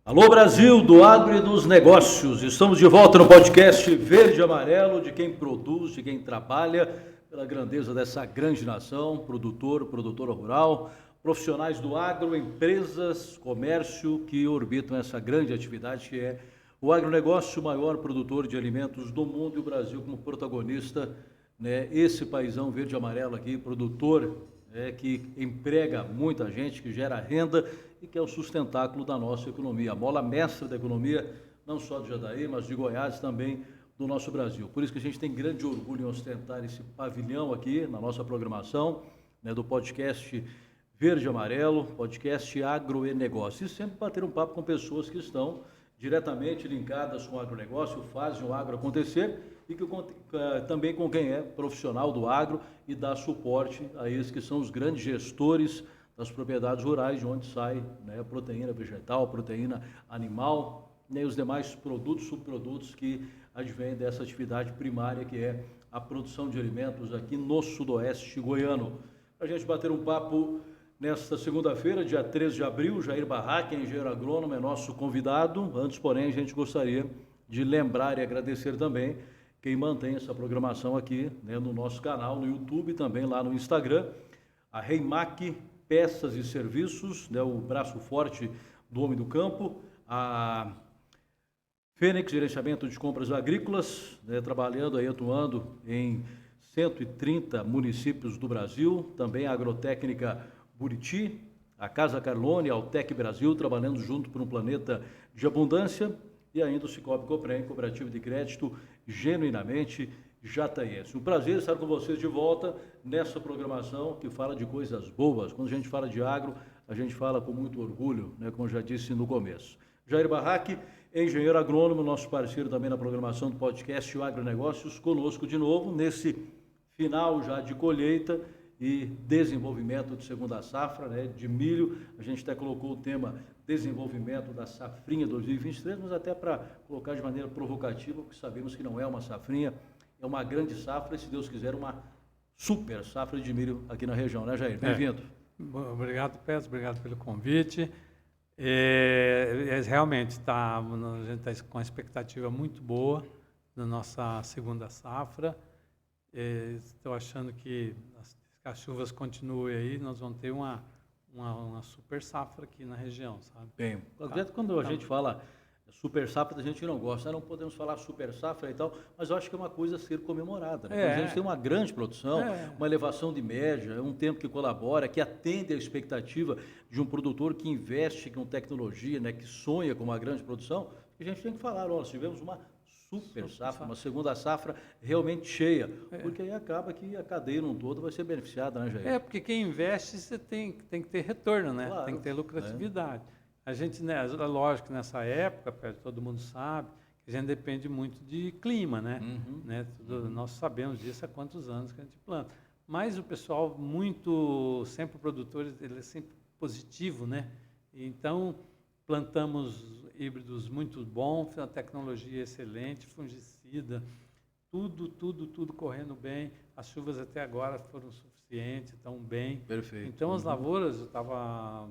Alô Brasil, do agro e dos negócios, estamos de volta no podcast Verde e Amarelo, de quem produz, de quem trabalha pela grandeza dessa grande nação, produtora rural, profissionais do agro, empresas, comércio que orbitam essa grande atividade que é o agronegócio, o maior produtor de alimentos do mundo e o Brasil como protagonista, né? Esse paizão verde e amarelo aqui, produtor, que emprega muita gente, que gera renda e que é o sustentáculo da nossa economia, a mola mestra da economia, não só de Jadaí, mas de Goiás também, do nosso Brasil. Por isso que a gente tem grande orgulho em ostentar esse pavilhão aqui na nossa programação, né, do podcast Verde e Amarelo, podcast Agro e Negócio. E sempre bater um papo com pessoas que estão diretamente linkadas com o agronegócio, fazem o agro acontecer e que também com quem é profissional do agro e dá suporte a esses que são os grandes gestores das propriedades rurais, de onde sai, né, proteína vegetal, proteína animal, né, e os demais produtos, subprodutos que advêm dessa atividade primária que é a produção de alimentos aqui no sudoeste goiano. Para a gente bater um papo nesta segunda-feira, dia 13 de abril, Jair Barraque, engenheiro agrônomo, é nosso convidado. Antes, porém, a gente gostaria de lembrar e agradecer também quem mantém essa programação aqui, né, no nosso canal, no YouTube, também lá no Instagram, a Reimac Peças e Serviços, né, o braço forte do homem do campo, a Fênix Gerenciamento de Compras Agrícolas, né, trabalhando aí, atuando em 130 municípios do Brasil, também a Agrotécnica Buriti, a Casa Carlone, a Altec Brasil, trabalhando junto por um planeta de abundância, e ainda o Cicobi Coprem, Cooperativo de Crédito, genuinamente jataiense. Um prazer estar com vocês de volta nessa programação que fala de coisas boas. Quando a gente fala de agro, a gente fala com muito orgulho, né, como eu já disse no começo. Jair Barraque, engenheiro agrônomo, nosso parceiro também na programação do podcast O Agronegócios, conosco de novo nesse final já de colheita e desenvolvimento de segunda safra, né, de milho. A gente até colocou o tema desenvolvimento da safrinha 2023, mas até para colocar de maneira provocativa, porque sabemos que não é uma safrinha, é uma grande safra e, se Deus quiser, uma super safra de milho aqui na região, né, Jair? Bem-vindo. Obrigado, Pedro, obrigado pelo convite. Realmente, a gente está com uma expectativa muito boa na nossa segunda safra. Estou achando que as chuvas continuem aí, nós vamos ter uma super safra aqui na região, sabe? Bem, quando a gente fala super safra, a gente não gosta, não podemos falar super safra e tal, mas eu acho que é uma coisa a ser comemorada, né? A gente tem uma grande produção, uma elevação de média, é um tempo que colabora, que atende à expectativa de um produtor que investe com tecnologia, né, que sonha com uma grande produção. A gente tem que falar, nós tivemos uma super safra, uma segunda safra realmente cheia, porque aí acaba que a cadeia num todo vai ser beneficiada, né, Jair? Porque quem investe, você tem que ter retorno, né? Claro, tem que ter lucratividade. A gente, né, lógico que nessa época, todo mundo sabe, que a gente depende muito de clima, né? Nós sabemos disso há quantos anos que a gente planta. Mas o pessoal sempre o produtor, ele é sempre positivo, né? Então, plantamos híbridos muito bons, a tecnologia excelente, fungicida, tudo correndo bem. As chuvas até agora foram suficientes, estão bem. Perfeito. Então, as lavouras, eu estava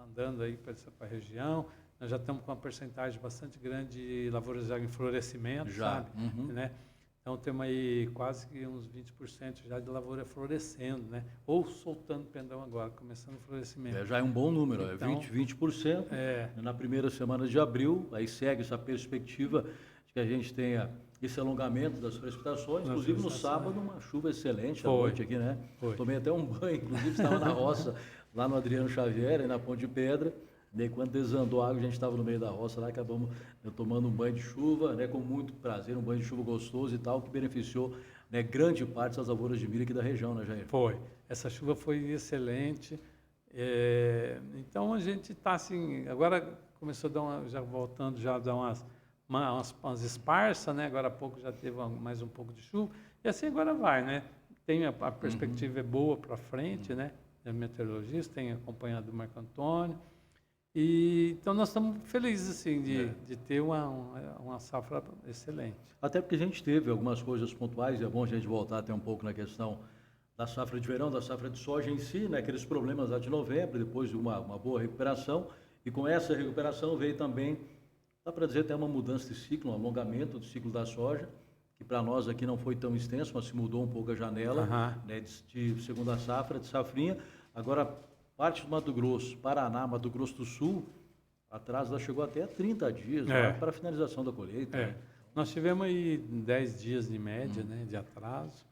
andando aí para a região, nós já estamos com uma percentagem bastante grande de lavouras já em florescimento, sabe? Né? Então, temos aí quase que uns 20% já de lavoura florescendo, né? Ou soltando pendão agora, começando o florescimento. Já é um bom número, então, 20%. Na primeira semana de abril, aí segue essa perspectiva de que a gente tenha esse alongamento das precipitações, inclusive no sábado, uma chuva excelente à noite aqui, né? Tomei até um banho, inclusive estava na roça, lá no Adriano Xavier, na Ponte de Pedra. Daí, quando desandou a água, a gente estava no meio da roça lá, acabamos tomando um banho de chuva, né, com muito prazer, um banho de chuva gostoso e tal, que beneficiou, né, grande parte das lavouras de milho aqui da região, né, Jair? Essa chuva foi excelente. Então, a gente está assim, agora começou a dar já voltando, já a dar umas esparsas, né? Agora há pouco já teve mais um pouco de chuva, e assim agora vai, né? Tem a perspectiva é boa para frente, né? A meteorologista tem acompanhado o Marco Antônio. Então, nós estamos felizes assim, de ter uma safra excelente. Até porque a gente teve algumas coisas pontuais, e é bom a gente voltar até um pouco na questão da safra de verão, da safra de soja em si, né? Aqueles problemas lá de novembro, depois de uma boa recuperação, E com essa recuperação veio também, dá para dizer até uma mudança de ciclo, um alongamento do ciclo da soja, que para nós aqui não foi tão extenso, mas se mudou um pouco a janela, né, de segunda safra, de safrinha. Agora, parte do Mato Grosso, Paraná, Mato Grosso do Sul, atraso chegou até 30 dias para a finalização da colheita. Né? Nós tivemos aí 10 dias de média, né, de atraso.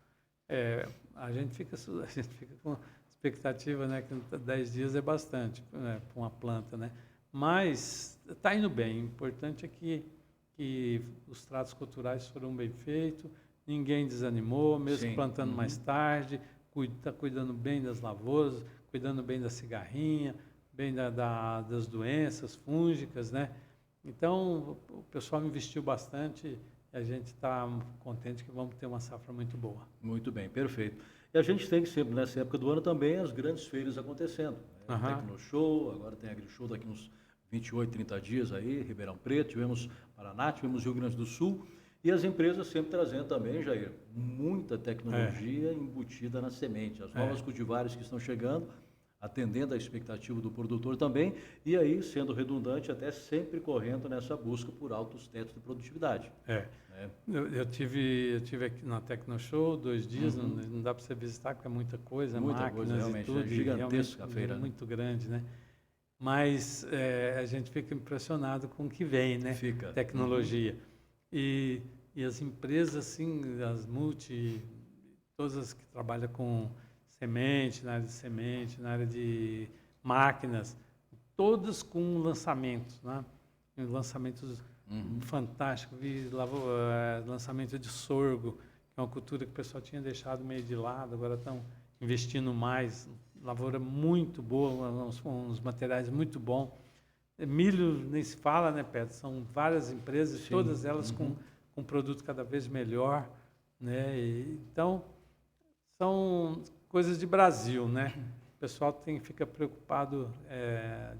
A gente fica com expectativa, né, que 10 dias é bastante, né, para uma planta, né? Mas está indo bem. O importante é que os tratos culturais foram bem feitos, ninguém desanimou, mesmo plantando mais tarde, está cuidando bem das lavouras, cuidando bem da cigarrinha, bem das doenças fúngicas, né? Então, o pessoal investiu bastante e a gente está contente que vamos ter uma safra muito boa. Muito bem, perfeito. E a gente tem que sempre, nessa época do ano também, as grandes feiras acontecendo. Né? Tecnoshow, agora tem AgriShow daqui uns 28, 30 dias aí, Ribeirão Preto, tivemos Paraná, tivemos Rio Grande do Sul, e as empresas sempre trazendo também, Jair, muita tecnologia embutida na semente, as novas cultivares que estão chegando, atendendo à expectativa do produtor também, e aí, sendo redundante, até sempre correndo nessa busca por altos tetos de produtividade. Eu tive aqui na Tecnoshow 2 dias, não dá para você visitar porque é muita coisa, máquinas realmente, e tudo. É gigantesca a feira. Muito grande, né? Mas a gente fica impressionado com o que vem, né? Tecnologia. E as empresas, assim, todas as que trabalham com semente, na área de máquinas, todas com lançamentos, né? Lançamentos fantásticos. Vi lançamento de sorgo, que é uma cultura que o pessoal tinha deixado meio de lado, agora estão investindo mais. Lavoura muito boa, uns materiais muito bons. Milho nem se fala, né, Pedro? São várias empresas, todas elas com produto cada vez melhor, né? Então, são coisas de Brasil, né? O pessoal fica preocupado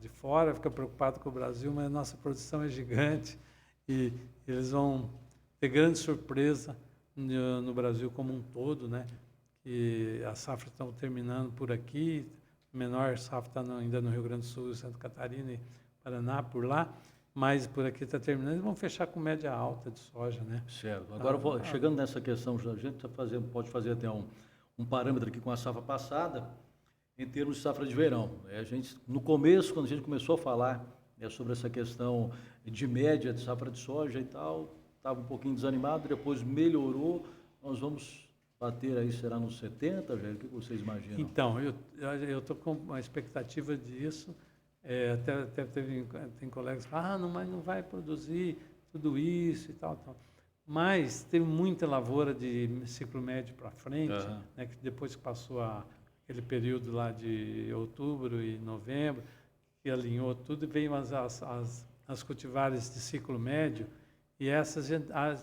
de fora, fica preocupado com o Brasil, mas a nossa produção é gigante e eles vão ter grande surpresa no Brasil como um todo, né? Que as safras estão terminando por aqui, a menor safra está ainda no Rio Grande do Sul, Santa Catarina e Paraná, por lá, mas por aqui está terminando e vão fechar com média alta de soja, né? Certo. Agora, chegando nessa questão, a gente pode fazer até um parâmetro aqui com a safra passada, em termos de safra de verão. A gente, no começo, quando a gente começou a falar sobre essa questão de média de safra de soja e tal, estava um pouquinho desanimado, depois melhorou, nós vamos bater aí, será nos 70, Jair? O que vocês imaginam? Então, eu estou com uma expectativa disso. Até tem colegas que falam, mas não vai produzir tudo isso e tal. Mas teve muita lavoura de ciclo médio para frente, né, que depois que passou aquele período lá de outubro e novembro, que alinhou tudo, veio as cultivares de ciclo médio, e essas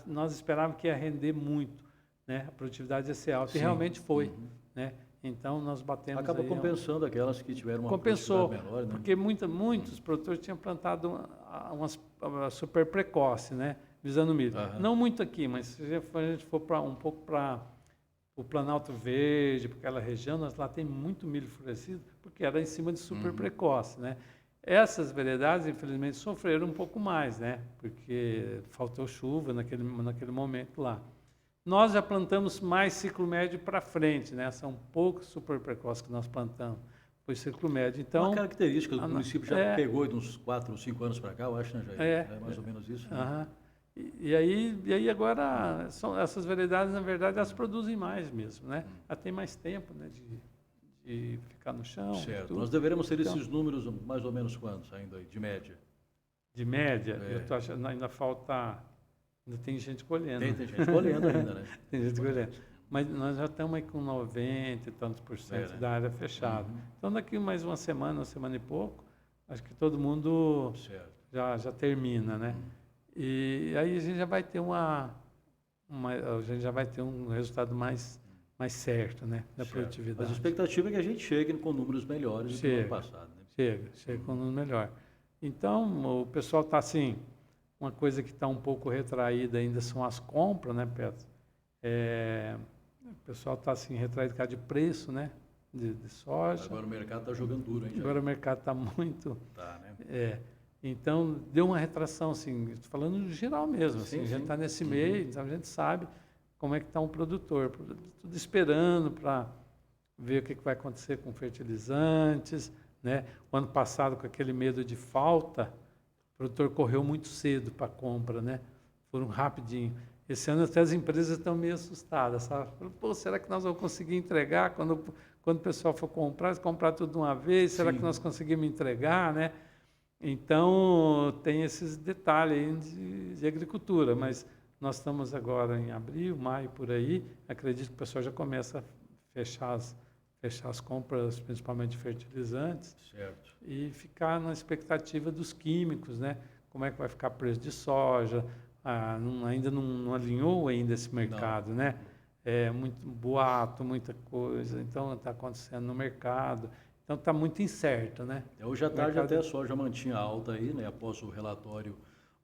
nós esperávamos que ia render muito. Né? A produtividade ia ser alta, e realmente foi. Né? Então, nós batemos acaba aí, compensando aquelas que tiveram uma compensou, produtividade menor. Né? Porque muitos produtores tinham plantado umas super precoce, né? Visando milho. Não muito aqui, mas se a gente for um pouco para o Planalto Verde, para aquela região, lá tem muito milho florescido, porque era em cima de super precoce. Né? Essas variedades, infelizmente, sofreram um pouco mais, né? Porque faltou chuva naquele momento lá. Nós já plantamos mais ciclo médio para frente, né? São poucos super precoces que nós plantamos, foi ciclo médio. Então, uma característica do município já pegou de uns 4 ou 5 anos para cá, eu acho, né, Jair? É mais ou menos isso. Né? E aí agora, essas variedades, na verdade, elas produzem mais mesmo, né? Ela tem mais tempo, né, de ficar no chão. Certo. Nós deveremos ter esses números mais ou menos quantos ainda, de média? De média? Eu estou achando ainda falta... Ainda tem gente colhendo. Tem gente colhendo ainda, né? Tem gente colhendo. Mas nós já estamos aí com 90 e tantos % da área fechada. Então, daqui mais uma semana e pouco, acho que todo mundo já termina, né? E aí a gente já vai ter a gente já vai ter um resultado mais certo, né? Da produtividade. Mas a expectativa é que a gente chegue com números melhores do que no ano passado. Né? Chega com números melhores. Então, o pessoal está assim... Uma coisa que está um pouco retraída ainda são as compras, né, Pedro? O pessoal está assim, retraído por causa de preço, né? de soja. Agora o mercado está jogando duro, hein, Jair? Agora o mercado está muito... Tá, né? Então, deu uma retração, assim, estou falando no geral mesmo, assim, Sim, a gente sim. está nesse meio, então a gente sabe como é que está um produtor, tudo esperando para ver o que vai acontecer com fertilizantes, né? O ano passado, com aquele medo de falta, o produtor correu muito cedo para a compra, né? Foram rapidinho. Esse ano até as empresas estão meio assustadas, sabe? Pô, será que nós vamos conseguir entregar quando o pessoal for comprar tudo de uma vez? Será que nós conseguimos entregar, né? Então, tem esses detalhes aí de agricultura, mas nós estamos agora em abril, maio, por aí, acredito que o pessoal já começa a fechar as compras, principalmente de fertilizantes, Certo. e ficar na expectativa dos químicos, né? Como é que vai ficar o preço de soja, ainda não alinhou ainda esse mercado, né? É muito boato, muita coisa, então está acontecendo no mercado. Então está muito incerto, né? Hoje à tarde até a soja mantinha alta aí, né? Após o relatório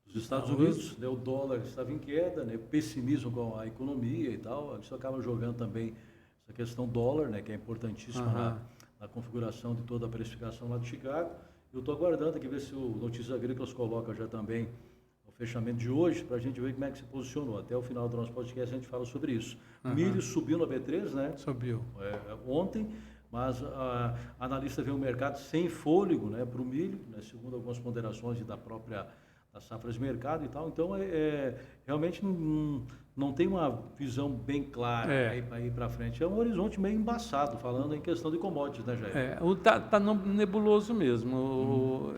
dos Estados Unidos, né? O dólar estava em queda, né? Pessimismo com a economia e tal. Isso acaba jogando também essa questão dólar, né? Que é importantíssima na configuração de toda a precificação lá de Chicago. Eu estou aguardando aqui ver se o Notícias Agrícolas coloca já também o fechamento de hoje, para a gente ver como é que se posicionou. Até o final do nosso podcast a gente fala sobre isso. Milho subiu na B3, né? Subiu. Ontem. Mas a analista vê um mercado sem fôlego, né, para o milho, né, segundo algumas ponderações das safras de mercado e tal. Então, realmente não tem uma visão bem clara para ir para frente. É um horizonte meio embaçado, falando em questão de commodities, né, Jair? Tá nebuloso mesmo.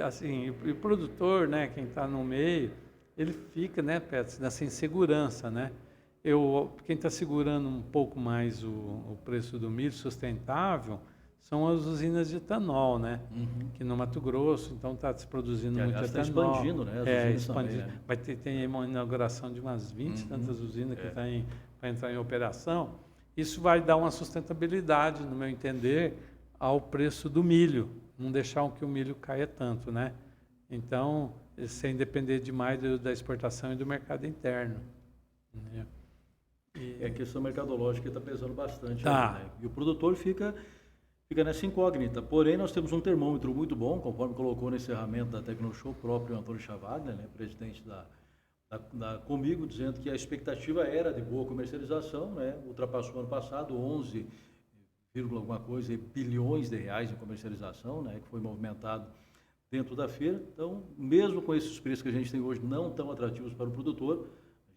Assim, o produtor, né, quem está no meio, ele fica, né, Petros, nessa insegurança, né? Quem está segurando um pouco mais o preço do milho sustentável são as usinas de etanol, né? Que no Mato Grosso, então está se produzindo muito etanol. Está expandindo, né? Expandindo. Também, né? Tem uma inauguração de umas 20 tantas usinas que vai entrar em operação. Isso vai dar uma sustentabilidade, no meu entender, ao preço do milho, não deixar que o milho caia tanto, né? Então, sem depender demais da exportação e do mercado interno. Né? A questão mercadológica está pesando bastante. Tá. Aí, né? E o produtor fica nessa incógnita. Porém, nós temos um termômetro muito bom, conforme colocou no encerramento da Tecnoshow o próprio Antônio Chavaglia, né, presidente da Comigo, dizendo que a expectativa era de boa comercialização, né, ultrapassou ano passado 11, alguma coisa, bilhões de reais em comercialização, né, que foi movimentado dentro da feira. Então, mesmo com esses preços que a gente tem hoje não tão atrativos para o produtor,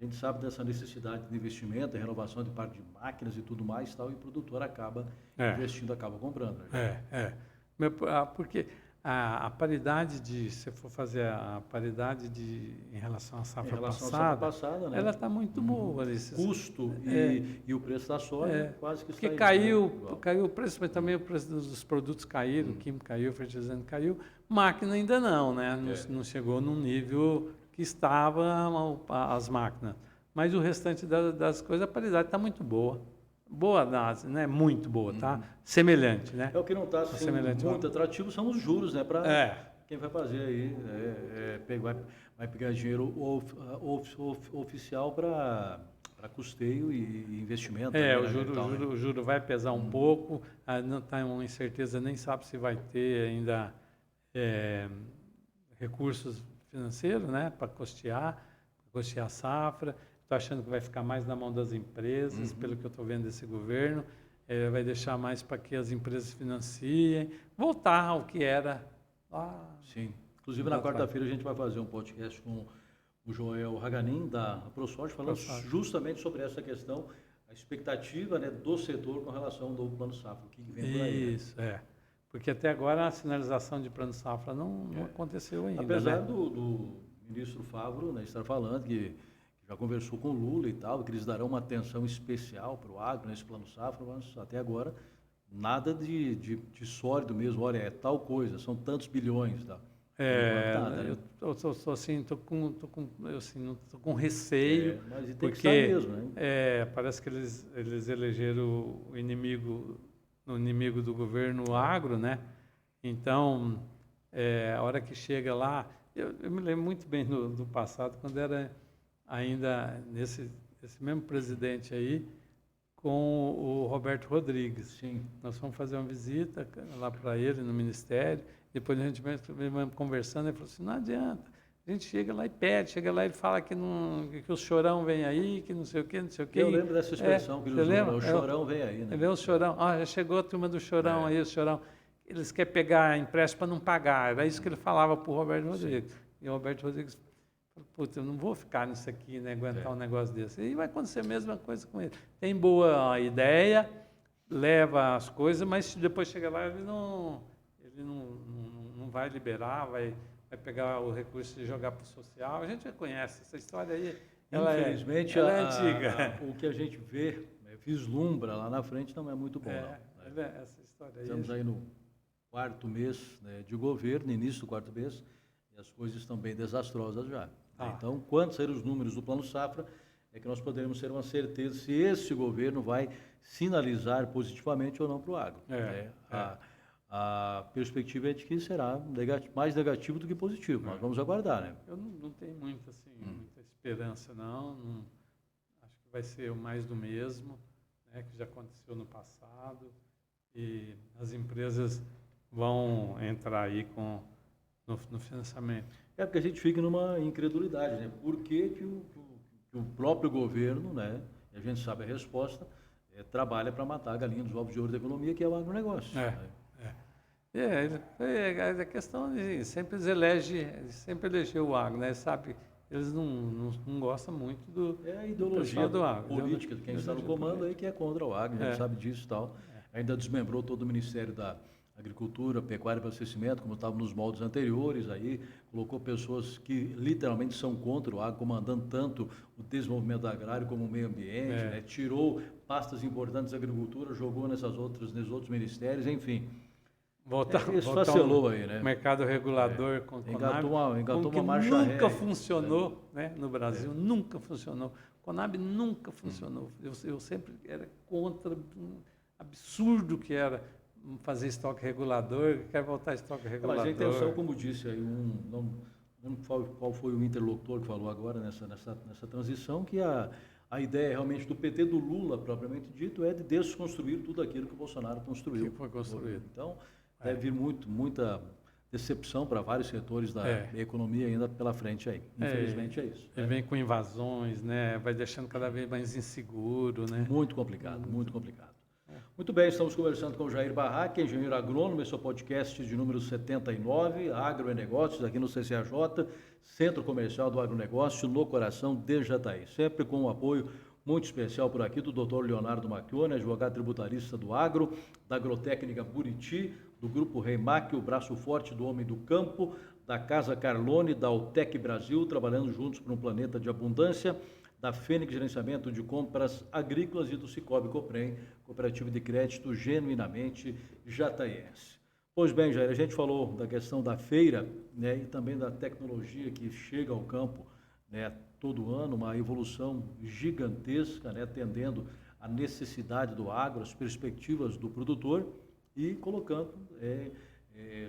a gente sabe dessa necessidade de investimento, de renovação de parque de máquinas e tudo mais, tal, e o produtor acaba investindo, acaba comprando. Né? Porque a paridade se for fazer a paridade em relação à safra passada, né? Ela está muito boa. Custo e o preço da soja quase que está porque caiu o preço, mas também o preço dos produtos caíram, o químico caiu, o fertilizante caiu, máquina ainda não, né? Não chegou num nível que estavam as máquinas. Mas o restante das coisas, a paridade está muito boa. Boa, não é muito boa, tá? Semelhante, né? O que não está assim, muito atrativo são os juros, né? Para quem vai fazer aí, vai pegar dinheiro oficial para custeio e investimento. O juro vai pesar um pouco, não está uma incerteza, nem sabe se vai ter ainda recursos financeiros, né, para custear a safra. Estou achando que vai ficar mais na mão das empresas, pelo que eu estou vendo desse governo. Vai deixar mais para que as empresas financiem, voltar ao que era lá. Sim. Inclusive, na quarta-feira a gente vai fazer um podcast com o Joel Haganin, da ProSoja, falando justamente sobre essa questão, a expectativa, né, do setor com relação ao novo Plano Safra, o que vem por aí. Isso, Porque até agora a sinalização de Plano Safra não aconteceu ainda. Apesar do ministro Favro, né, estar falando que já conversou com o Lula e tal, que eles darão uma atenção especial para o agro nesse Plano Safra, mas até agora nada de sólido mesmo. Olha, é tal coisa, são tantos bilhões. Tá? Eu estou com receio, mas tem porque que estar mesmo, né? Parece que eles elegeram o inimigo do governo agro, né? Então, a hora que chega lá, eu me lembro muito bem do passado, quando era ainda esse mesmo presidente aí, com o Roberto Rodrigues. Sim. Nós fomos fazer uma visita lá para ele no Ministério, depois a gente veio conversando, ele falou assim, não adianta, a gente chega lá e pede, chega lá e fala que o chorão vem aí, que não sei o quê, não sei o quê. Eu lembro dessa expressão que ele usou, lembra? o chorão vem aí, né? Ele é o chorão, já chegou a turma do chorão aí, o chorão. Eles querem pegar empréstimo para não pagar, era isso que ele falava para o Roberto Rodrigues. E o Roberto Rodrigues falou, puta, eu não vou ficar nisso aqui, né, aguentar um negócio desse. E vai acontecer a mesma coisa com ele. Tem boa ideia, leva as coisas, mas depois chega lá, ele não vai liberar, vai pegar o recurso e jogar para o social. A gente já conhece essa história aí. Infelizmente, ela é antiga. O que a gente vê, vislumbra lá na frente, não é muito bom. Não, né? Essa história aí. Estamos aí no 4º mês, né, de governo, início do 4º mês, e as coisas estão bem desastrosas já. Então, quando sair os números do Plano Safra, é que nós poderemos ter uma certeza se esse governo vai sinalizar positivamente ou não para o agro. A perspectiva é de que será mais negativo do que positivo, mas vamos aguardar, né? Eu não tenho muita esperança, não. Acho que vai ser o mais do mesmo, né, que já aconteceu no passado, e as empresas vão entrar aí no financiamento. É porque a gente fica numa incredulidade, né? Por que o próprio governo, né, e a gente sabe a resposta, trabalha para matar a galinha dos ovos de ouro da economia, que é o agronegócio. A questão de sempre elegeu o agro, né? Sabe, eles não gostam muito a ideologia do agro. Política, de quem está no comando aí que é contra o agro, a gente sabe disso e tal. Ainda desmembrou todo o Ministério da Agricultura, Pecuária e Abastecimento, como estava nos moldes anteriores, aí colocou pessoas que literalmente são contra o agro, comandando tanto o desenvolvimento agrário como o meio ambiente, né? Tirou pastas importantes da agricultura, jogou nesses outros ministérios, enfim. Esfacelou aí, né? Mercado regulador com engatou uma marcha nunca funcionou, né? No Brasil, nunca funcionou. Conab nunca funcionou. Eu sempre era contra, absurdo que era fazer estoque regulador, quer voltar a estoque regulador. Mas a intenção, como disse aí, não qual foi o interlocutor que falou agora nessa transição, que a ideia realmente do PT, do Lula, propriamente dito, é de desconstruir tudo aquilo que o Bolsonaro construiu. Que foi construído. Então, deve vir muita decepção para vários setores da economia ainda pela frente aí. Infelizmente é isso. Ele vem com invasões, né? Vai deixando cada vez mais inseguro, né? Muito complicado, muito complicado. Muito bem, estamos conversando com o Jair Barraque, engenheiro agrônomo, esse é o podcast de número 79, Agro e Negócios, aqui no CCAJ, Centro Comercial do Agronegócio, no coração de Jataí. Sempre com um apoio muito especial por aqui do Dr. Leonardo Macchione, advogado tributarista do Agro, da Agrotécnica Buriti, do Grupo Reimac, o braço forte do homem do campo, da Casa Carlone, da Altec Brasil, trabalhando juntos para um planeta de abundância, da Fênix Gerenciamento de Compras Agrícolas e do Cicobi Coprem, Cooperativa de Crédito genuinamente jataiense. Pois bem, Jair, a gente falou da questão da feira, né, e também da tecnologia que chega ao campo, né, todo ano, uma evolução gigantesca, né, atendendo a necessidade do agro, as perspectivas do produtor e colocando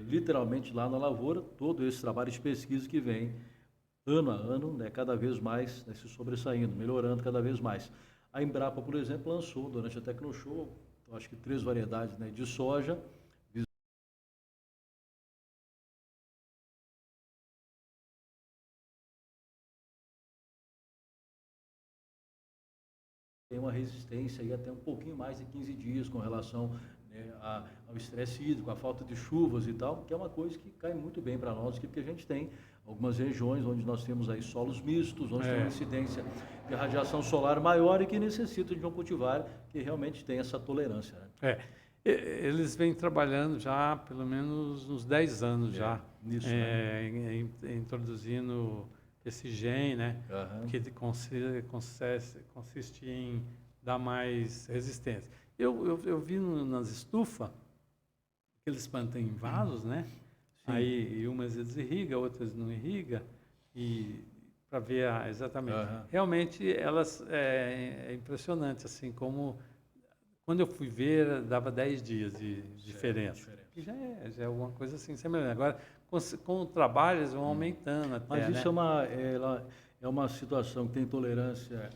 literalmente lá na lavoura todo esse trabalho de pesquisa que vem ano a ano, né, cada vez mais, né, se sobressaindo, melhorando cada vez mais. A Embrapa, por exemplo, lançou durante a Tecnoshow, acho que 3 variedades, né, de soja. Tem uma resistência aí até um pouquinho mais de 15 dias com relação, né, ao estresse hídrico, à falta de chuvas e tal, que é uma coisa que cai muito bem para nós, porque a gente tem algumas regiões onde nós temos aí solos mistos, onde tem uma incidência de radiação solar maior e que necessitam de um cultivar que realmente tem essa tolerância, né? Eles vêm trabalhando já há pelo menos uns 10 anos já, nisso, introduzindo esse gene, né, que consiste em dar mais resistência. Eu vi nas estufas que eles plantam em vasos, né? Sim. Aí umas eles irrigam, outras não irrigam, e para ver exatamente. Realmente elas é impressionante, assim, como quando eu fui ver dava 10 dias de diferença. Que já é alguma coisa assim semelhante. Agora com o trabalho eles vão aumentando até. Mas isso, né, é uma situação que tem tolerância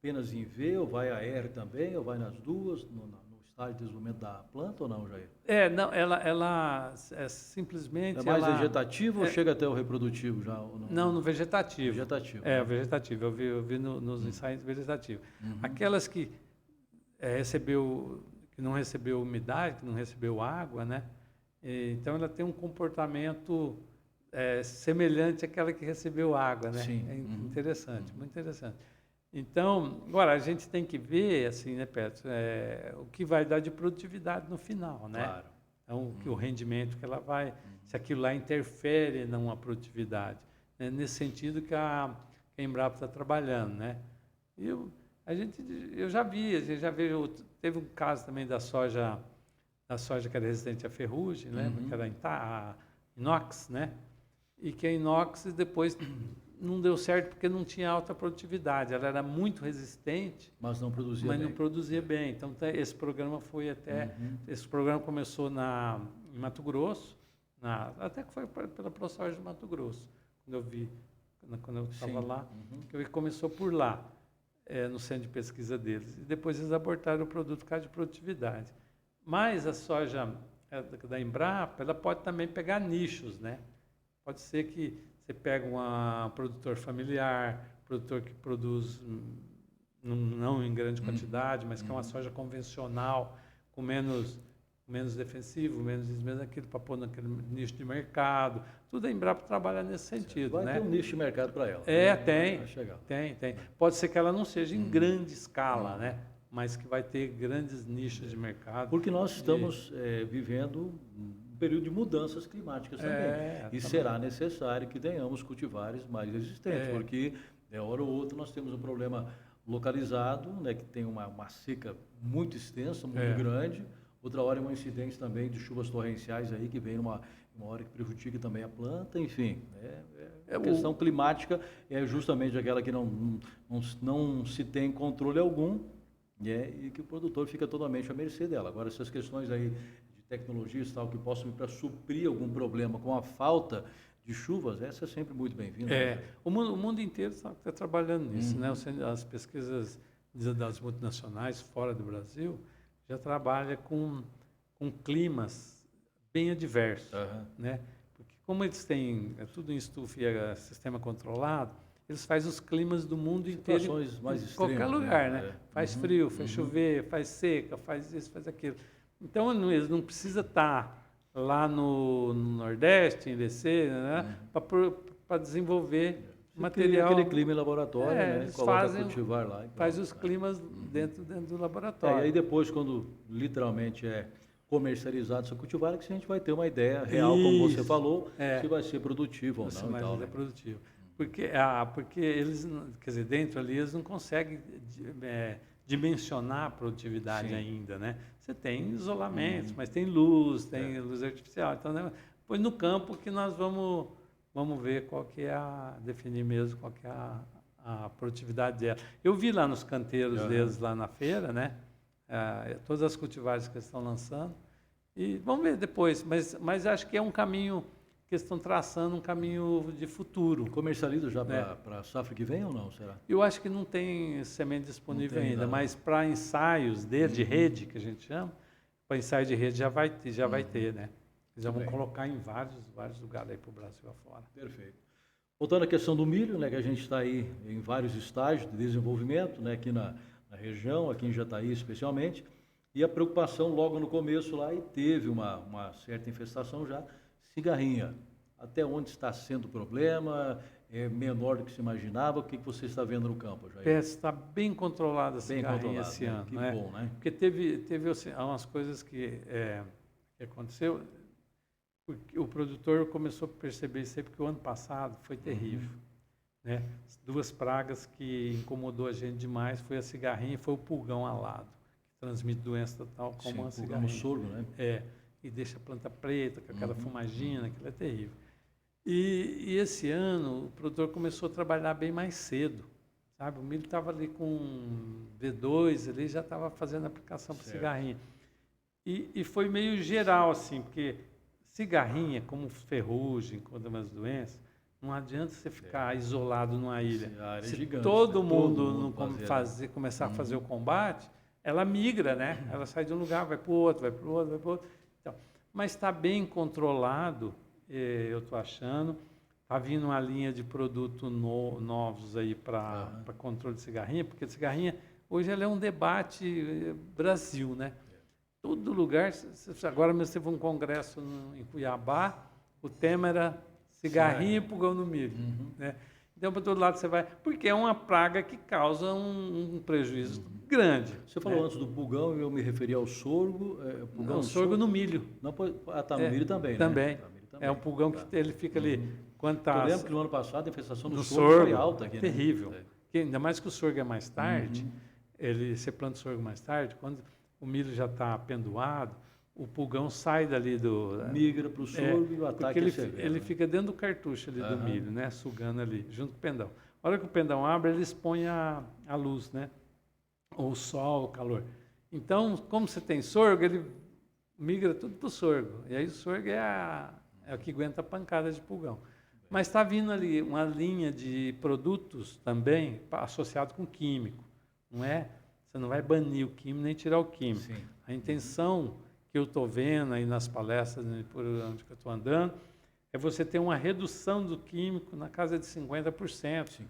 apenas em V, ou vai a R também, ou vai nas duas, no estágio de desenvolvimento da planta ou não, Jair? Não, ela é simplesmente... É mais ela, vegetativo ou chega até o reprodutivo já? Ou não? Não, no vegetativo. Vegetativo. É, vegetativo. Eu vi nos ensaios vegetativos. Aquelas que que não recebeu umidade, que não recebeu água, né? Então ela tem um comportamento semelhante àquela que recebeu água, né? Sim. É interessante, muito interessante. Então, agora a gente tem que ver, assim, né, Petro, o que vai dar de produtividade no final, né? Claro. Então, o rendimento que ela vai, se aquilo lá interfere numa produtividade, né? Nesse sentido que a Embrapa está trabalhando, né? Eu já vi, a gente já viu, teve um caso também da soja que era resistente à ferrugem, né? Que era a inox, né? E que a inox depois não deu certo porque não tinha alta produtividade. Ela era muito resistente, mas não produzia mas bem. não produzia bem. Então esse programa foi esse programa começou em Mato Grosso, até que foi pela ProSoja de Mato Grosso, quando eu estava lá, que começou por lá, no centro de pesquisa deles. E depois eles abortaram o produto por causa de produtividade. Mas a soja da Embrapa, ela pode também pegar nichos, né? Pode ser que você pega um produtor familiar, produtor que produz não em grande quantidade, mas que é uma soja convencional, com menos defensivo, menos aquilo para pôr naquele nicho de mercado. Tudo a Embrapa trabalha nesse sentido. Vai né? ter um nicho de mercado para ela. Tem. Pode ser que ela não seja em grande escala, né? Mas que vai ter grandes nichos de mercado. Porque nós estamos vivendo um período de mudanças climáticas também. E será necessário que tenhamos cultivares mais resistentes, porque hora ou outra nós temos um problema localizado, né, que tem uma seca muito extensa, muito grande. Outra hora é uma incidência também de chuvas torrenciais aí, que vem uma hora que prejudica também a planta, enfim. A questão climática é justamente aquela que não se tem controle algum, e que o produtor fica totalmente à mercê dela. Agora, essas questões aí de tecnologias tal, que possam vir para suprir algum problema com a falta de chuvas, essa é sempre muito bem-vinda. O mundo inteiro está trabalhando nisso, né? As pesquisas das multinacionais fora do Brasil já trabalham com climas bem adversos, né? Porque como eles têm tudo em estufa e sistema controlado, eles fazem os climas do mundo inteiro, situações mais em qualquer extremas, lugar, né? Faz frio, faz chover, faz seca, faz isso, faz aquilo. Então eles não precisam estar lá no Nordeste, em DC, né? Para desenvolver material. Aquele clima em laboratório, né? Eles Coloca cultivar lá. Faz os climas dentro do laboratório. E aí depois, quando literalmente é comercializado essa cultivar, que a gente vai ter uma ideia real, como você falou, se vai ser produtivo ou não. Vai ser produtivo. Porque eles, quer dizer, dentro ali eles não conseguem dimensionar a produtividade ainda, né? Você tem isolamentos, mas tem luz, tem luz artificial. Então, né, depois no campo que nós vamos ver qual que é definir mesmo qual que é a produtividade dela. Eu vi lá nos canteiros deles, lá na feira, né? Todas as cultivares que eles estão lançando. E vamos ver depois, mas acho que é um caminho que eles estão traçando, um caminho de futuro. Comercializa já para a safra que vem ou não, será? Eu acho que não tem semente disponível ainda, mas para ensaios de rede, que a gente chama, para ensaio de rede já vai ter, né? Eles já vão colocar em vários lugares aí para o Brasil afora. Perfeito. Voltando à questão do milho, né, que a gente está aí em vários estágios de desenvolvimento, né, aqui na região, aqui em Jataí especialmente, e a preocupação logo no começo lá, e teve uma certa infestação já, cigarrinha. Até onde está sendo o problema? É menor do que se imaginava? O que você está vendo no campo, Jair? Está bem controlada a cigarrinha esse ano. Que bom, né? Porque teve assim, umas coisas que aconteceu. O produtor começou a perceber isso aí, porque o ano passado foi terrível. Né? Duas pragas que incomodou a gente demais foi a cigarrinha e foi o pulgão alado, que transmite doença tal como a cigarrinha. Pulgão sorgo, né? E deixa a planta preta, com aquela fumagina, aquilo é terrível. E esse ano o produtor começou a trabalhar bem mais cedo, sabe? O milho estava ali com V2, ele já estava fazendo aplicação para cigarrinha. E foi meio geral, assim, porque cigarrinha, como ferrugem, como outras doenças, Não adianta você ficar isolado numa ilha. A área é Se gigante, todo né? mundo Todo não mundo fazer, começar a fazer o combate, ela migra, né? Ela sai de um lugar, vai para o outro, vai para o outro, vai para o outro. Então, mas está bem controlado, eu estou achando. Está vindo uma linha de produtos novos aí para controle de cigarrinha, porque cigarrinha, hoje ela é um debate Brasil, né? Todo lugar, agora mesmo teve um congresso em Cuiabá, o tema era cigarrinha e pulgão no milho, né? Então, para todo lado você vai, porque é uma praga que causa um prejuízo grande. Você falou antes do pulgão, eu me referi ao sorgo. Pulgão Não, sorgo no milho. Não, no milho também, também. né? Também. É um pulgão que ele fica ali. Eu lembro que no ano passado a infestação do sorgo sorgo foi alta aqui, terrível. Né? Ainda mais que o sorgo é mais tarde, você planta o sorgo mais tarde, quando o milho já está pendoado, o pulgão sai dali migra para o sorgo e o ataque ele, é severo. Ele fica dentro do cartucho ali do milho, né? Sugando ali, junto com o pendão. A hora que o pendão abre, ele expõe a luz, né? Ou o sol, o calor. Então, como você tem sorgo, ele migra tudo para o sorgo. E aí o sorgo é o que aguenta a pancada de pulgão. Mas está vindo ali uma linha de produtos também associado com químico. Não é? Você não vai banir o químico nem tirar o químico. Sim. A intenção que eu estou vendo aí nas palestras, né, por onde eu estou andando, é você ter uma redução do químico na casa de 50%.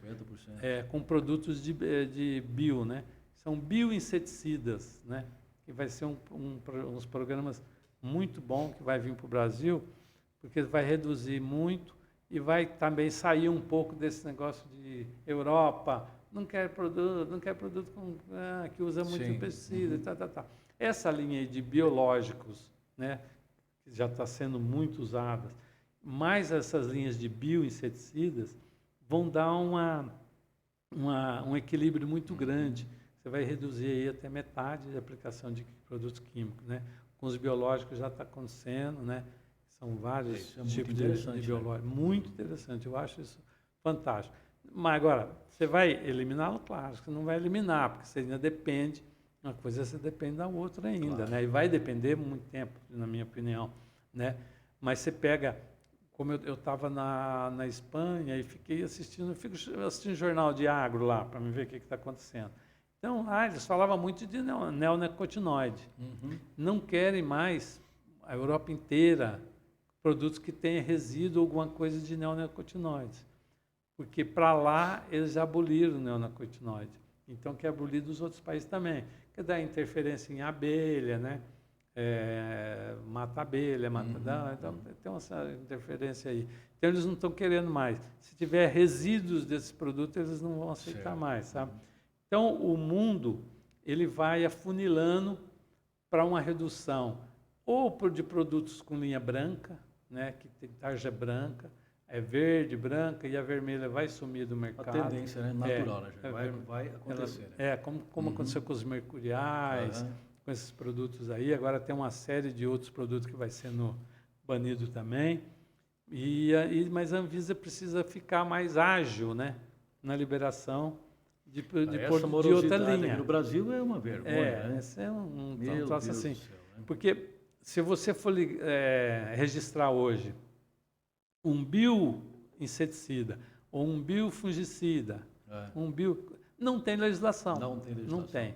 50%. Com produtos de bio, né? São bioinseticidas, né? Que vai ser uns programas muito bons que vai vir para o Brasil, porque vai reduzir muito e vai também sair um pouco desse negócio de Europa, não quer produto que usa muito pesticida e tal. Essa linha aí de biológicos, né, que já está sendo muito usada, mais essas linhas de bioinseticidas vão dar um equilíbrio muito grande. Você vai reduzir aí até metade de aplicação de produtos químicos, né? Com os biológicos já está acontecendo, né? São vários tipos de biológicos. Muito interessante, eu acho isso fantástico. Mas agora, você vai eliminá-lo? Claro, você não vai eliminar, porque você ainda depende, uma coisa você depende da outra ainda, né? E vai depender muito tempo, na minha opinião, né? Mas você pega, como eu estava na Espanha e fico assistindo jornal de agro lá, para me ver o que está acontecendo. Então, lá eles falavam muito de neonicotinoide. Não querem mais, a Europa inteira, produtos que tenham resíduo ou alguma coisa de neonicotinoides. Porque para lá eles já aboliram o neonicotinoide. Então, quer abolir dos outros países também. Quer dar interferência em abelha, né? Mata abelha, então tem essa interferência aí. Então, eles não estão querendo mais. Se tiver resíduos desses produtos, eles não vão aceitar mais, sabe? Então, o mundo ele vai afunilando para uma redução ou de produtos com linha branca, né, que tem tarja branca, é verde, branca, e a vermelha vai sumir do mercado. A tendência, né, natural, né? Vai acontecer. Como aconteceu com os mercuriais, com esses produtos aí. Agora tem uma série de outros produtos que vai sendo banido também. Mas a Anvisa precisa ficar mais ágil, né, na liberação de outra linha. Aqui no Brasil é uma vergonha, né? Esse é um troço assim. Céu, né? Porque se você for registrar hoje um bioinseticida ou um biofungicida, não tem legislação. Não tem.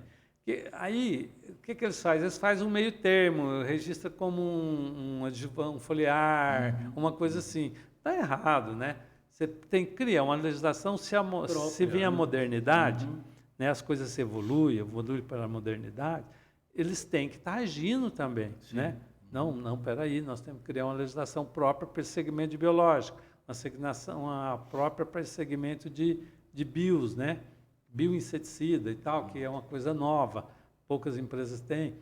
Aí, o que eles fazem? Eles fazem um meio termo, registra como um foliar, uma coisa assim. Está errado, né? Você tem que criar uma legislação, se vem a modernidade, né, as coisas evoluem para a modernidade, eles têm que estar agindo também, né? Não, peraí, nós temos que criar uma legislação própria para esse segmento de biológico, uma própria para esse segmento de bios, né? Bioinseticida e tal, que é uma coisa nova, poucas empresas têm.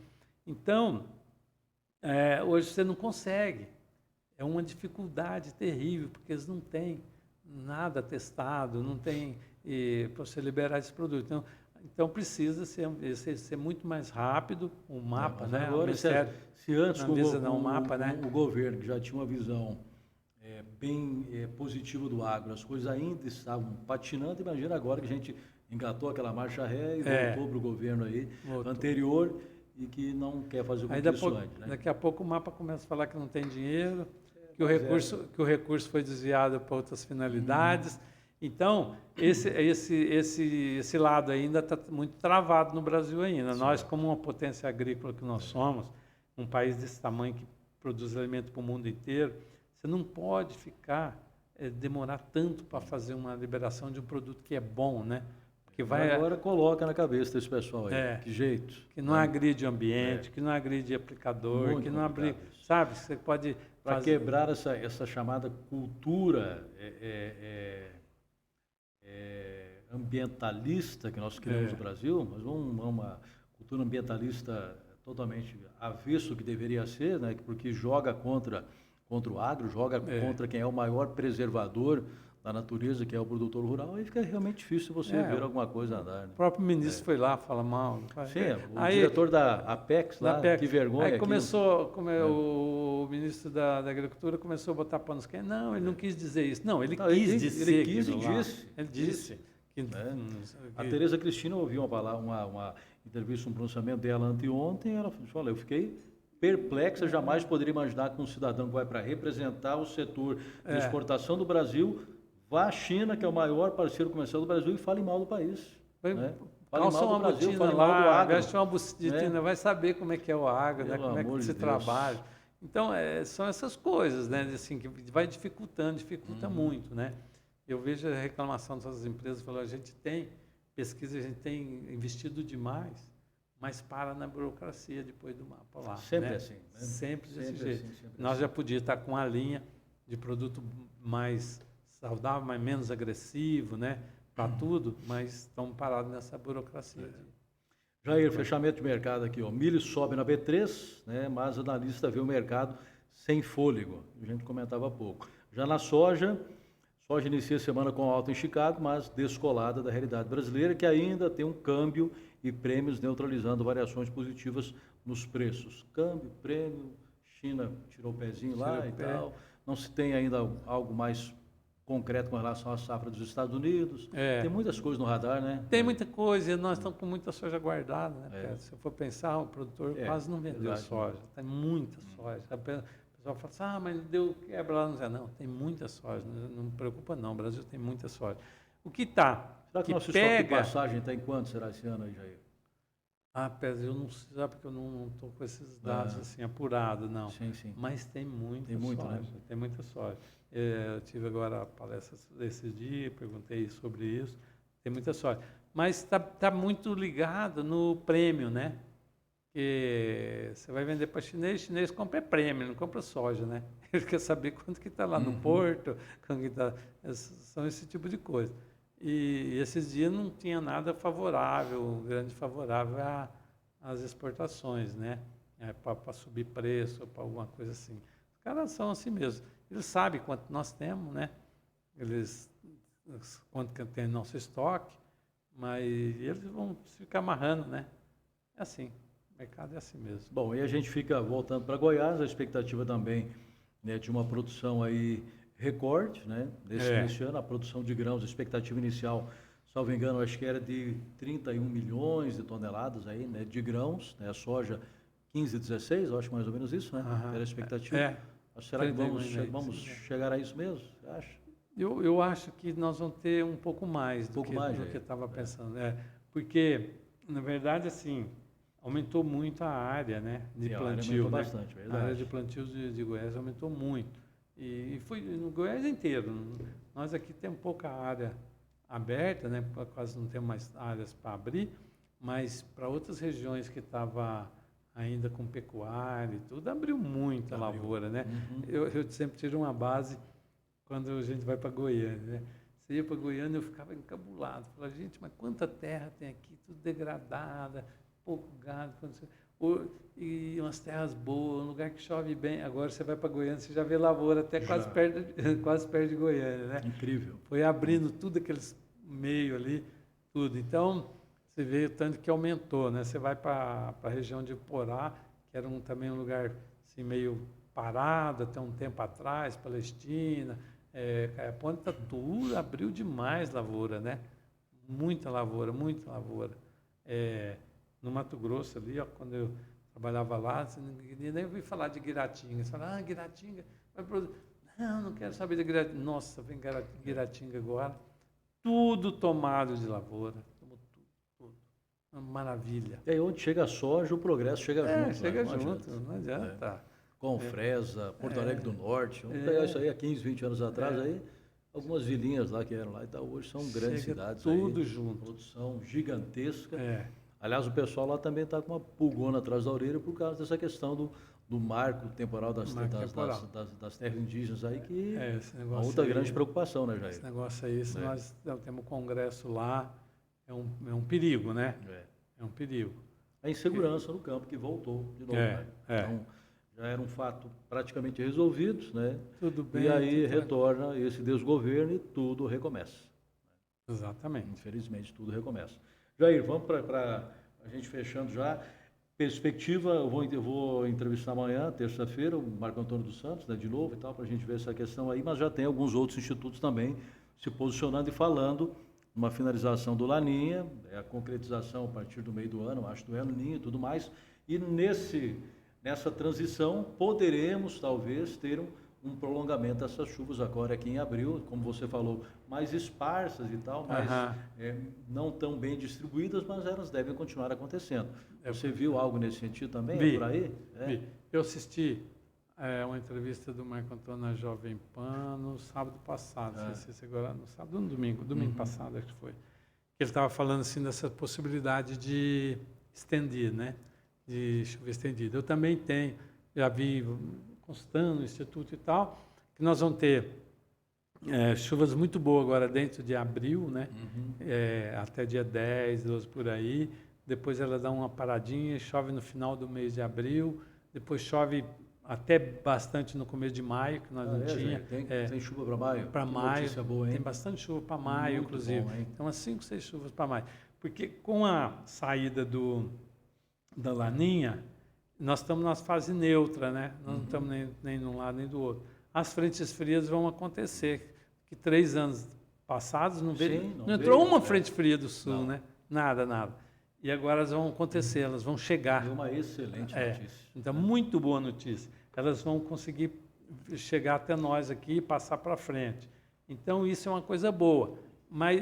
Então, hoje você não consegue, é uma dificuldade terrível, porque eles não têm nada testado, não tem para você liberar esse produto. Então precisa ser muito mais rápido o mapa, né? Agora, se antes o governo que já tinha uma visão bem positiva do agro, as coisas ainda estavam patinando, imagina agora que a gente engatou aquela marcha ré e voltou para o governo aí anterior e que não quer fazer o que isso antes. Né? Daqui a pouco o mapa começa a falar que não tem dinheiro, que o recurso foi desviado para outras finalidades. Então, esse lado ainda está muito travado no Brasil ainda. Sim. Nós, como uma potência agrícola que nós somos, um país desse tamanho que produz alimento para o mundo inteiro, você não pode demorar tanto para fazer uma liberação de um produto que é bom, né? Porque agora coloca na cabeça desse pessoal aí, que jeito. Que não agride o ambiente, que não agride aplicador, muito que não agride, sabe? Você pode para quebrar essa chamada cultura ambientalista que nós criamos no Brasil, mas uma cultura ambientalista totalmente avesso que deveria ser, né? Porque joga contra o agro, joga contra quem é o maior preservador da natureza, que é o produtor rural, aí fica realmente difícil você ver alguma coisa andar. Né? O próprio ministro foi lá, fala mal. Sim, o diretor da Apex lá, que vergonha. Aí começou, o ministro da Agricultura começou a botar panos quentes. Não, ele não quis dizer isso. Não, ele quis dizer. Ele quis e disse. Ele disse. A Tereza Cristina ouviu uma entrevista, um pronunciamento dela anteontem, ela falou, eu fiquei perplexa, jamais poderia imaginar que um cidadão que vai para representar o setor de exportação do Brasil vá à China, que é o maior parceiro comercial do Brasil, e fale mal do país. Né? Fale mal do Brasil, fale mal do agro. Veste uma botina, vai saber como é que é o agro, né? Como é que se trabalha. Então, são essas coisas, né? Assim, que vai dificulta muito, né? Eu vejo a reclamação dessas empresas, falando, a gente tem pesquisa, a gente tem investido demais, mas para na burocracia depois do mapa lá. Sempre né? assim. Né? Sempre desse jeito. Nós já podíamos estar com a linha de produto mais saudável, mas menos agressivo, né? Para tudo, mas estamos parados nessa burocracia. Jair, fechamento de mercado aqui. Ó. Milho sobe na B3, né? Mas o analista vê o mercado sem fôlego. A gente comentava há pouco. Já na soja inicia a semana com alta em Chicago, mas descolada da realidade brasileira, que ainda tem um câmbio e prêmios neutralizando variações positivas nos preços. Câmbio, prêmio, China tirou o pezinho lá e tal. Não se tem ainda algo mais concreto com relação à safra dos Estados Unidos. Tem muitas coisas no radar, né? Tem muita coisa, e nós estamos com muita soja guardada, né? Se eu for pensar, o produtor quase não vendeu soja. Tem muita soja. O pessoal fala assim, mas deu quebra lá. Não, tem muita soja, não me preocupa não, o Brasil tem muita soja. O que está? Será que nosso estoque de passagem está em quanto será esse ano aí, Jair? Pedro, eu não sei, porque eu não estou com esses dados assim apurados, não. Sim. Mas tem muita soja, né? Tem muita soja. Eu tive agora a palestra esses dias, perguntei sobre isso, tem muita soja. Mas está muito ligado no prêmio, né? Que você vai vender para chinês compra prêmio, não compra soja, né? Ele quer saber quanto que está lá no porto, quanto que está, são esse tipo de coisa. E esses dias não tinha nada favorável, grande favorável às exportações, né? Para subir preço, para alguma coisa assim. Os caras são assim mesmo. Eles sabem quanto nós temos, né? Quanto que tem no nosso estoque, mas eles vão ficar amarrando, né? É assim. O mercado é assim mesmo. Bom, e a gente fica voltando para Goiás, a expectativa também, né, de uma produção aí recorde, né, desse ano, a produção de grãos, a expectativa inicial, salvo engano, acho que era de 31 milhões de toneladas aí, né, de grãos, né, a soja 15, 16, eu acho mais ou menos isso, né, era a expectativa. Será que vamos chegar a isso mesmo, você acha? Eu acho que nós vamos ter um pouco mais do que eu estava pensando, porque, na verdade, assim, aumentou muito a área, né, de plantio. Aumentou bastante, verdade. A área de plantio de Goiás aumentou muito. E foi no Goiás inteiro. Nós aqui temos pouca área aberta, né, quase não temos mais áreas para abrir, mas para outras regiões que estava ainda com pecuária e tudo, abriu muita lavoura, né? Eu sempre tiro uma base quando a gente vai para Goiânia, né? Você ia para Goiânia, eu ficava encabulado. Falava, gente, mas quanta terra tem aqui, tudo degradada, pouco gado, e umas terras boas, um lugar que chove bem. Agora você vai para Goiânia, você já vê lavoura até quase perto de Goiânia, né? Incrível. Foi abrindo tudo aqueles meio ali, tudo. Então, você vê o tanto que aumentou, né? Você vai para a região de Porá, que era também um lugar assim, meio parado até um tempo atrás, Palestina, Caiapônia, tudo abriu demais lavoura, né? Muita lavoura, muita lavoura. No Mato Grosso ali, ó, quando eu trabalhava lá, ninguém nem ouviu falar de Guiratinga. Você fala, Guiratinga, Não quero saber de Guiratinga. Nossa, vem Guiratinga agora. Tudo tomado de lavoura. Tomou tudo. Uma maravilha. E aí, onde chega a soja, o progresso chega junto. Chega Não junto, adianta. não adianta. Confresa, Porto Alegre do Norte. Vamos pegar isso aí há 15, 20 anos atrás, aí, algumas vilinhas lá que eram lá e tal, hoje são grandes cidades. Tudo aí, junto. Produção gigantesca. É. Aliás, o pessoal lá também está com uma pulgona atrás da orelha por causa dessa questão do marco temporal das terras indígenas aí, que é uma outra grande preocupação, né, Jair? Esse negócio aí, se nós temos congresso lá, é um perigo, né? É um perigo. A insegurança no campo, que voltou de novo, né? Então, já era um fato praticamente resolvido, né? Tudo bem. E aí retorna esse desgoverno e tudo recomeça. Exatamente. Infelizmente, tudo recomeça. Jair, vamos para a gente fechando já. Perspectiva, eu vou entrevistar amanhã, terça-feira, o Marco Antônio dos Santos, né, de novo e tal, para a gente ver essa questão aí, mas já tem alguns outros institutos também se posicionando e falando uma finalização do Laninha, a concretização a partir do meio do ano, acho, do El Niño e tudo mais, e nessa transição poderemos talvez ter um prolongamento dessas chuvas agora aqui em abril, como você falou, mais esparsas e tal, mas não tão bem distribuídas, mas elas devem continuar acontecendo. Você viu algo nesse sentido também? Vi, por aí? Vi. Eu assisti uma entrevista do Marco Antônio na Jovem Pan no sábado passado, não sei se agora no sábado ou no domingo passado acho que foi. Ele estava falando assim dessa possibilidade de estender, né? De chuva estendida. Eu também tenho, já vi constando no Instituto e tal, que nós vamos ter chuvas muito boas agora dentro de abril, né? Até dia 10, 12 por aí. Depois ela dá uma paradinha, chove no final do mês de abril, depois chove até bastante no começo de maio, que nós não tinha. Tem chuva para maio? Para maio, boa, tem bastante chuva para maio, muito inclusive. Bom, então, umas 5, 6 chuvas para maio. Porque com a saída da Laninha, nós estamos na fase neutra, né? Nós não estamos nem de um lado nem do outro. As frentes frias vão acontecer, que 3 anos passados não entrou uma frente fria do sul, né? Nada. E agora elas vão acontecer, elas vão chegar. É uma excelente notícia. Então, muito boa notícia. Elas vão conseguir chegar até nós aqui e passar para frente. Então, isso é uma coisa boa,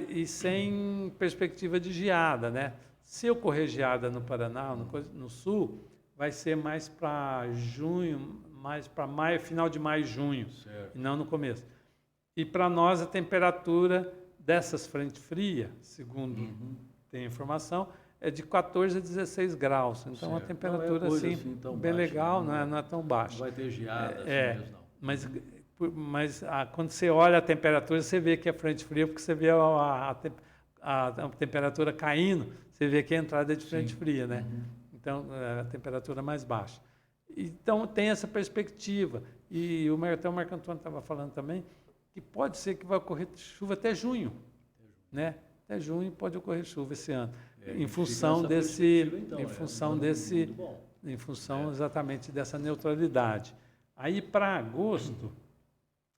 e sem perspectiva de geada, né? Se ocorrer geada no Paraná, no sul, vai ser mais para junho, mais para maio, final de maio, junho, certo. E não no começo. E para nós a temperatura dessas frentes frias, segundo tem informação, é de 14 a 16 graus. Então, certo. A temperatura não é assim bem baixa, legal, não é tão baixa. Não vai ter geada assim mesmo, não. Mas quando você olha a temperatura, você vê que é frente fria, porque você vê a temperatura caindo, você vê que a entrada é de frente fria, né? Então, a temperatura mais baixa. Então, tem essa perspectiva. E até o Marco Antônio estava falando também, que pode ser que vai ocorrer chuva até junho, né? Até junho pode ocorrer chuva esse ano. Em função exatamente dessa neutralidade. Aí, para agosto,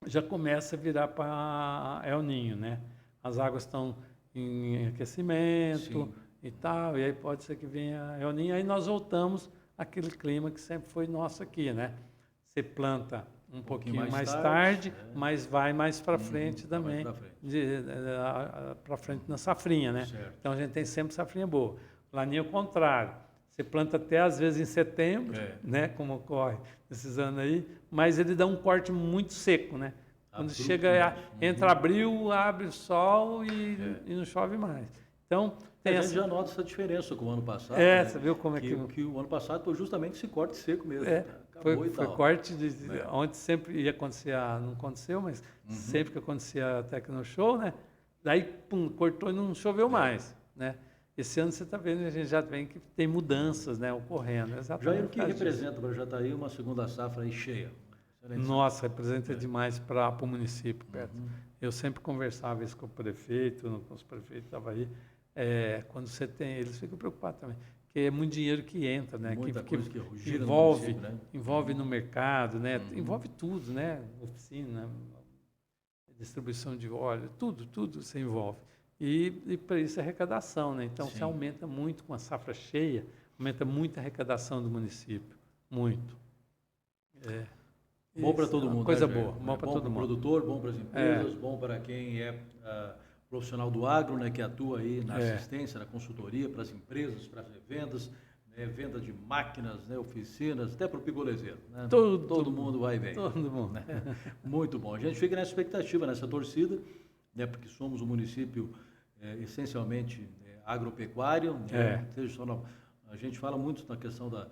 já começa a virar para El Niño, né? As águas estão em aquecimento e tal, e aí pode ser que venha El Niño, aí nós voltamos àquele clima que sempre foi nosso aqui, né? Você planta um pouquinho mais tarde, mas vai mais para frente também, para frente na safrinha, né? Certo. Então a gente tem sempre safrinha boa. Laninha é o contrário, você planta até às vezes em setembro, né? Como ocorre nesses anos aí, mas ele dá um corte muito seco, né? Quando entra abril, abre o sol e não chove mais. Então, a gente já nota essa diferença com o ano passado. Você viu como é que o ano passado foi justamente esse corte seco mesmo. Foi corte onde sempre ia acontecer, não aconteceu, mas sempre que acontecia a Tecnoshow, né? Daí, cortou e não choveu mais, né? Esse ano você está vendo, a gente já vê que tem mudanças, né, ocorrendo. Jair, o que representa para o Jataí uma segunda safra aí cheia? Nossa, representa demais para o município, Pedro. Eu sempre conversava isso com o prefeito, com os prefeitos que estavam aí. Quando você tem, eles ficam preocupados também, porque é muito dinheiro que entra, né? Que envolve no mercado, né? Envolve tudo, né? Oficina, distribuição de óleo, tudo se envolve. E para isso é arrecadação, né? Então, se aumenta muito com a safra cheia, aumenta muito a arrecadação do município, muito. Bom para todo Uma mundo. coisa né, boa, Jair? bom para todo Bom para o mundo. produtor, bom para as empresas, bom para quem é profissional do agro, né, que atua aí na assistência, na consultoria para as empresas, para as revendas, né, venda de máquinas, né, oficinas, até para o picolezeiro. Né? Todo mundo vai bem. Todo mundo. Né? Muito bom. A gente fica nessa expectativa, nessa torcida, né, porque somos um município essencialmente agropecuário. Né? A gente fala muito na questão da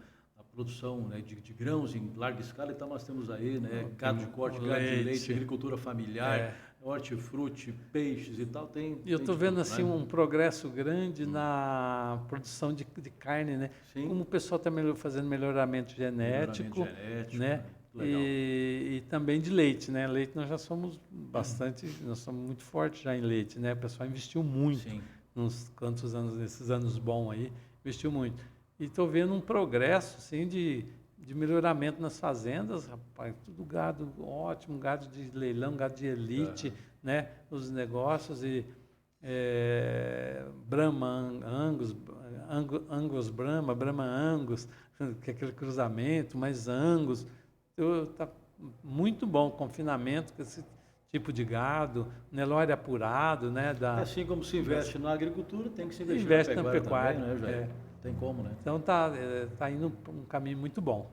produção, né, de grãos em larga escala, então nós temos aí, né, gado de corte, gado de leite, agricultura familiar, hortifruti, peixes e tal. E eu estou vendo tudo, assim né? um progresso grande na produção de carne, né? Sim. Como o pessoal está fazendo melhoramento genético, né? Legal. E também de leite, né? Leite nós já somos bastante, nós somos muito fortes já em leite, né? O pessoal investiu muito, Sim. nos quantos anos, nesses anos bons aí, investiu muito. E estou vendo um progresso, assim, de melhoramento nas fazendas, rapaz, tudo gado ótimo, gado de leilão, gado de elite, né? Os negócios e Brahma Angus Brahma, Brahma Angus, que é aquele cruzamento, mas Angus, tá muito bom o confinamento com esse tipo de gado, Nelore apurado, né? Assim como se investe na agricultura, tem que se investir investe na na pecuária pecuária, também, né, Jair? Tem como, né? Então tá indo por um caminho muito bom.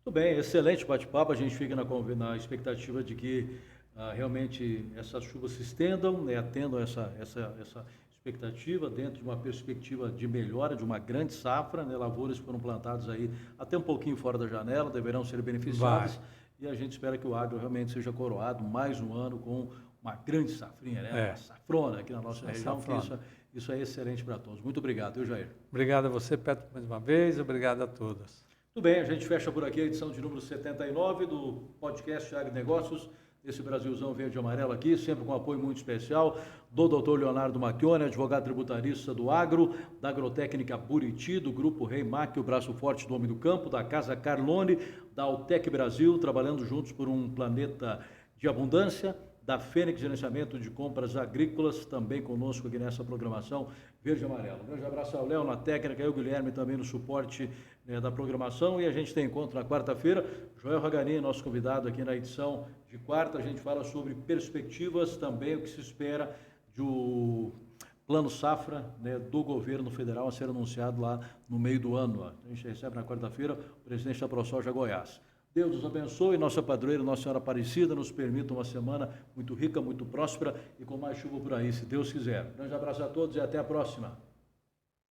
Muito bem, excelente bate-papo. A gente fica na expectativa de que realmente essas chuvas se estendam, né, atendam essa expectativa dentro de uma perspectiva de melhora, de uma grande safra, né, lavouras que foram plantadas aí até um pouquinho fora da janela, deverão ser beneficiadas. E a gente espera que o agro realmente seja coroado mais um ano com uma grande safrinha, né? Uma safrona aqui na nossa região, que isso é excelente para todos. Muito obrigado, viu, Jair? Obrigado a você, Petro, mais uma vez. Obrigado a todos. Tudo bem, a gente fecha por aqui a edição de número 79 do podcast Agronegócios, esse Brasilzão verde e amarelo aqui, sempre com apoio muito especial do Dr. Leonardo Macchione, advogado tributarista do Agro, da Agrotécnica Buriti, do Grupo Rei Mac, o braço forte do Homem do Campo, da Casa Carlone, da Altec Brasil, trabalhando juntos por um planeta de abundância, da Fênix Gerenciamento de Compras Agrícolas, também conosco aqui nessa programação verde e amarelo. Um grande abraço ao Léo na técnica e ao Guilherme também no suporte da programação, e a gente tem encontro na quarta-feira. Joel Raganin, nosso convidado aqui na edição de quarta, a gente fala sobre perspectivas também, o que se espera do plano safra, né, do governo federal a ser anunciado lá no meio do ano. A gente recebe na quarta-feira o presidente da ProSoja Goiás. Deus nos abençoe, nossa padroeira, Nossa Senhora Aparecida, nos permita uma semana muito rica, muito próspera e com mais chuva por aí, se Deus quiser. Um grande abraço a todos e até a próxima.